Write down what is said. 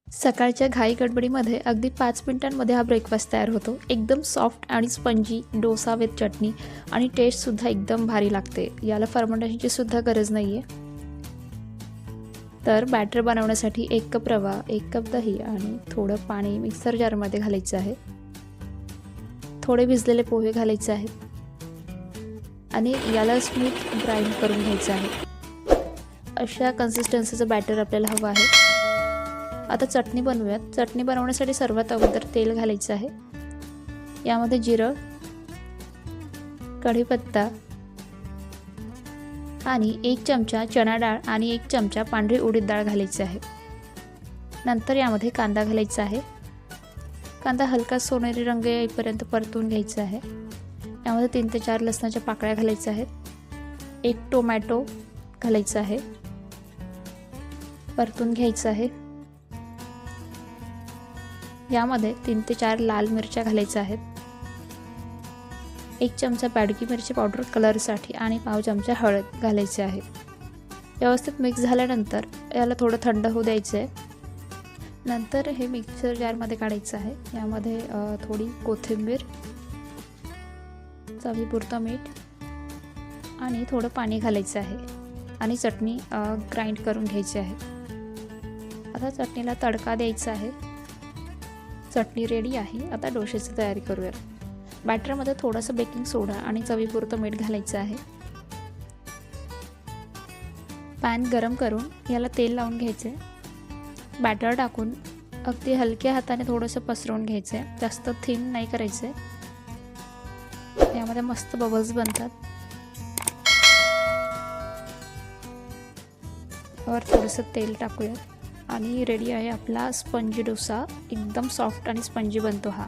सकाळच्या घाई गडबडीमध्ये अगदी 5 मिनिटांमध्ये हा ब्रेकफास्ट तयार होतो. एकदम सॉफ्ट आणि स्पंजी डोसा विथ चटणी आणि टेस्टसुद्धा एकदम भारी लागते. याला फर्मेंटेशनची सुद्धा गरज नाही आहे. तर बॅटर बनवण्यासाठी 1 कप रवा, 1 कप दही आणि थोडं पाणी मिक्सर जारमध्ये घालायचं आहे. थोडे भिजलेले पोहे घालायचे आहेत आणि याला स्मूथ ग्राइंड करून घ्यायचं आहे. अशा कन्सिस्टन्सीचं बॅटर आपल्याला हवं आहे. आता चटणी बनवूयात. चटणी बनवण्यासाठी सर्वात अगोदर तेल घालायचं आहे. यामध्ये जिरं, कढीपत्ता आणि 1 चमचा चणा डाळ आणि 1 चमचा पांढरी उडीद डाळ घालायची आहे. नंतर यामध्ये कांदा घालायचा आहे. कांदा हलका सोनेरी रंग येईपर्यंत परतून घ्यायचा आहे. यामध्ये 3 ते 4 लसणाच्या पाकळ्या घालायच्या आहेत. 1 टोमॅटो घालायचा आहे. परतून घ्यायचं आहे. यामध्ये 3 ते 4 लाल मिरच्या घालायच्या आहेत. 1 चमचा बॅडगी मिरची पावडर कलरसाठी आणि पाव चमचा हळद घालायचे आहे. व्यवस्थित मिक्स झाल्यानंतर याला थोडं थंड होऊ द्यायचं आहे. नंतर हे मिक्सर जारमध्ये काढायचं आहे. यामध्ये थोडी कोथिंबीर, चवीपुरतं मीठ आणि थोडं पाणी घालायचं आहे आणि चटणी ग्राइंड करून घ्यायची आहे. आता चटणीला तडका द्यायचा आहे. चटणी रेडी आहे. आता डोश्याची तयारी करूया. बॅटरमध्ये थोडंसं बेकिंग सोडा आणि चवीपुरतं मीठ घालायचं आहे. पॅन गरम करून याला तेल लावून घ्यायचे. बॅटर टाकून अगदी हलक्या हाताने थोडंसं पसरवून घ्यायचं आहे. जास्त थिन नाही करायचं आहे. यामध्ये मस्त बबल्स बनतात. वर थोडंसं तेल टाकूया आणि रेडी आहे आपला स्पंजी डोसा. एकदम सॉफ्ट आणि स्पंजी बनतो हा.